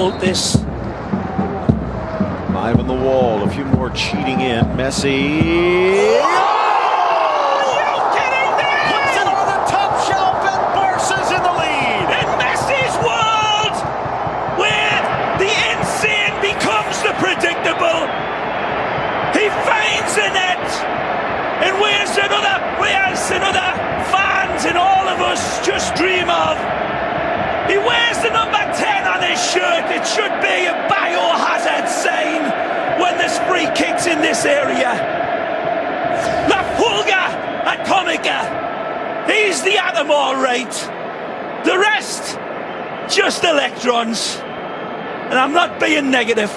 difficult, this. 5 on the wall, a few more cheating in. Messi. Predictable. He finds the net, and where's another fans and all of us just dream of. He wears the number 10 on his shirt. It should be a biohazard sign when there's free kicks in this area. La Pulga Atomica. He's the atom, all right. The rest, just electrons. And I'm not being negative.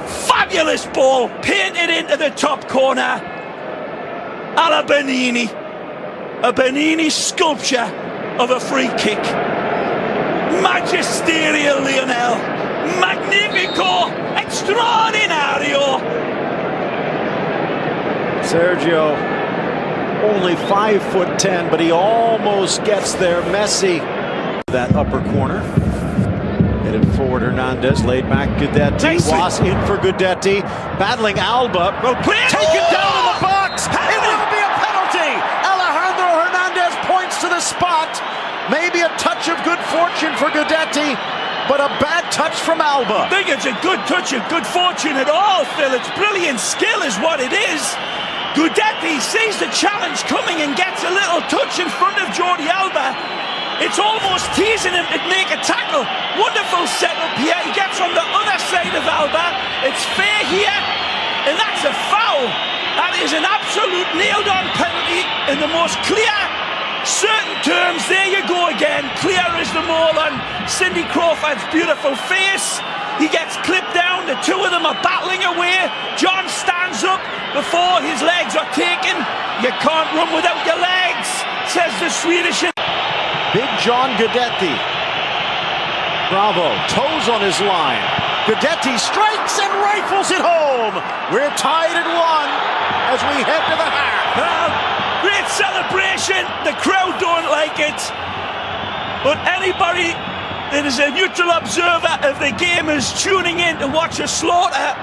Fabulous ball, painted into the top corner. A la Bernini. A Bernini sculpture of a free kick. Magisterial, Lionel. Magnifico. Extraordinario. Sergio, only 5'10", but he almost gets there. Messi, that upper corner. Headed forward, Hernandez, laid back, Guidetti, was in for Guidetti, battling Alba, taken down in the box, it will be a penalty! Alejandro Hernandez points to the spot, maybe a touch of good fortune for Guidetti, but a bad touch from Alba. I think it's a good touch of good fortune at all, Phil. It's brilliant skill is what it is. Guidetti sees the challenge coming and gets a little touch in front of Jordi Alba. It's almost teasing him to make a tackle. Wonderful setup here. He gets on the other side of Alba. It's fair here, and that's a foul. That is an absolute nailed-on penalty in the most clear, certain terms. There you go again. Clear as the mall on Cindy Crawford's beautiful face. He gets clipped down. The two of them are battling away. John stands up before his legs are taken. You can't run without your legs, says the Swedish. Big John Guidetti. Bravo, toes on his line. Guidetti strikes and rifles it home. We're tied at 1 as we head to the half. Well, great celebration. The crowd don't like it. But anybody that is a neutral observer of the game is tuning in to watch a slaughter.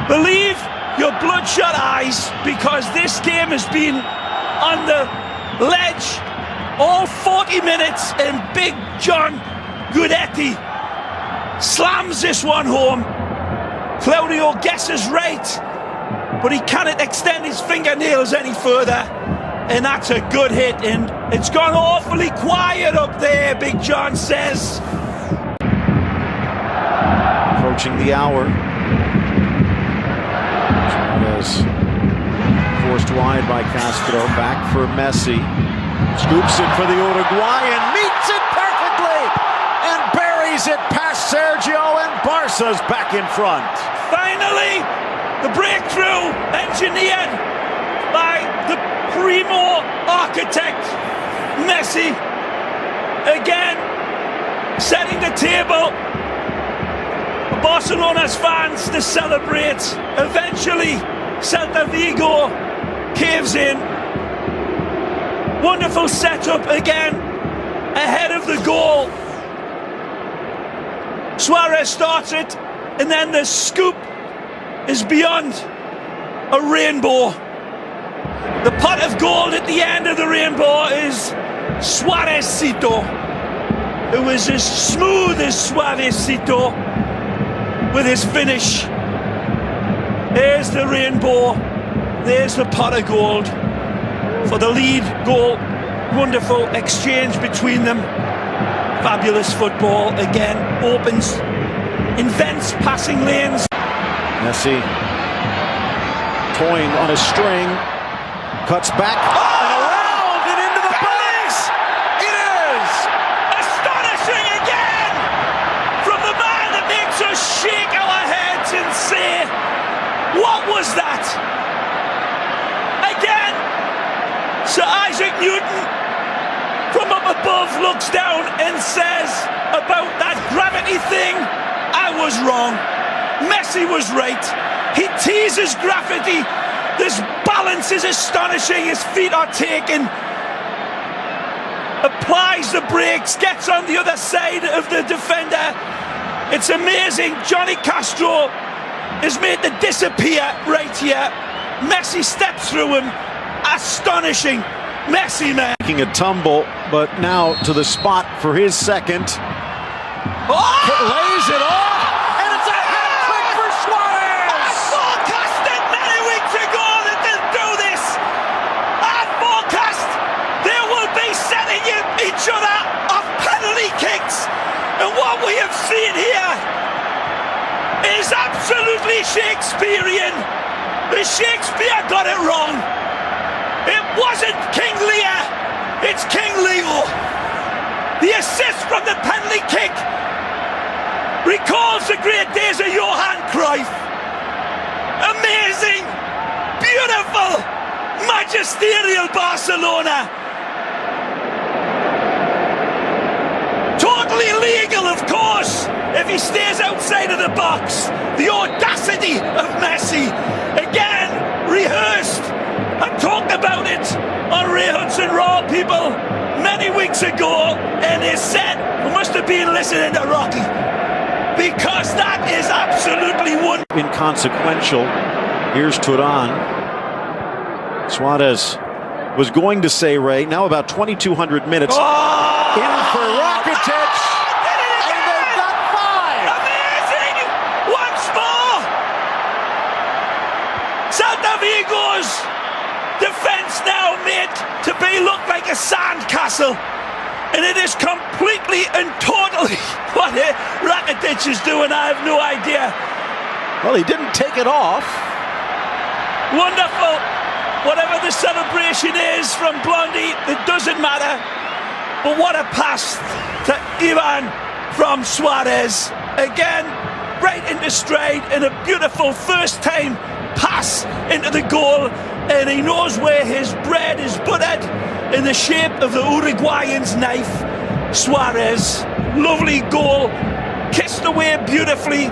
Believe your bloodshot eyes, because this game has been on the ledge all 40 minutes, and Big John Guidetti slams this one home. Claudio guesses right, but he cannot extend his fingernails any further, and that's a good hit, and it's gone awfully quiet up there, Big John says. Approaching the hour. Chavez forced wide by Castro, back for Messi. Scoops it for the Uruguayan, meets it perfectly, and buries it past Sergio, and Barca's back in front. Finally, the breakthrough engineered by the primo architect, Messi, again setting the table for Barcelona's fans to celebrate. Eventually, Celta Vigo caves in. Wonderful setup again, ahead of the goal. Suarez starts it, and then the scoop is beyond a rainbow. The pot of gold at the end of the rainbow is Suarezcito. It was as smooth as Suarezcito with his finish. There's the rainbow, there's the pot of gold for the lead goal. Wonderful exchange between them. Fabulous football again. Opens, invents passing lanes. Messi toying on a string, cuts back and around and into the box. It is astonishing again from the man that makes us shake our heads and say, what was that? Again, Sir Isaac Newton from up above looks down and says about that gravity thing, I was wrong. Messi was right. He teases gravity. This balance is astonishing. His feet are taken. A applies the brakes, gets on the other side of the defender. It's amazing. Johnny Castro is made to disappear right here. Messi steps through him. Astonishing. Messi, man. Making a tumble, but now to the spot for his second. Lays it off, and it's a hat trick for Suarez. I forecasted many weeks ago that they'll do this. I forecast they will be setting each other off penalty kicks. And what we have seen here is absolutely Shakespearean. The Shakespeare got it wrong. It wasn't King Lear, it's King Leo. The assist from the penalty kick recalls the great days of Johan Cruyff. Amazing, beautiful, magisterial Barcelona. Totally legal, of course, if he stays outside of the box. The audacity of Messi, again, rehearsed. I talked about it on Ray Hudson Raw, people, many weeks ago, and they said we must have been listening to Rocky, because that is absolutely wonderful. Inconsequential. Here's Turan. Suarez was going to say, Ray, now about 2,200 minutes. In for Rakitic, and they've got 5. Amazing! Once more! Celta Vigo's defence now made to be look like a sandcastle. And it is completely and totally what Rakitic is doing. I have no idea. Well, he didn't take it off. Wonderful. Whatever the celebration is from Blondie, it doesn't matter. But what a pass to Ivan from Suarez. Again, right into stride, and a beautiful first-time pass into the goal. And he knows where his bread is buttered, in the shape of the Uruguayan's knife. Suarez, lovely goal, kissed away beautifully.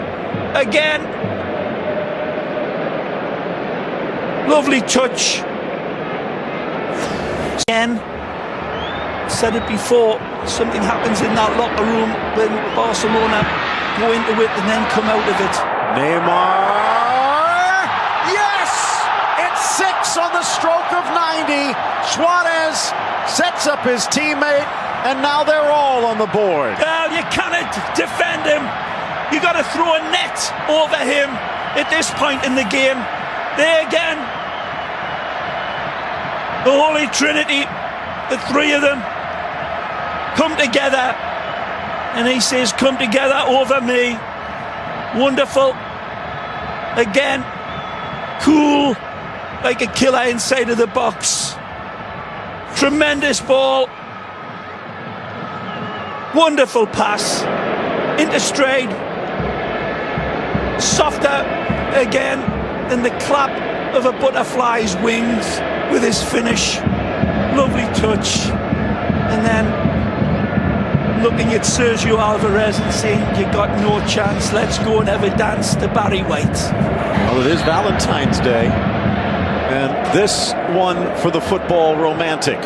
Again, lovely touch. Again, said it before, something happens in that locker room when Barcelona go into it and then come out of it. Neymar, yes! It's 6 on the stroke of 90. Suarez sets up his teammate, and now they're all on the board. Well, you cannot defend him. You got to throw a net over him at this point in the game. There again, the Holy Trinity, the three of them, come together, and he says, come together over me. Wonderful. Again, cool, like a killer inside of the box. Tremendous ball. Wonderful pass. Into stride. Softer again than the clap of a butterfly's wings with his finish. Lovely touch. And then looking at Sergio Alvarez and saying, you got no chance, let's go and have a dance to Barry White. Well, it is Valentine's Day, and this one for the football romantic.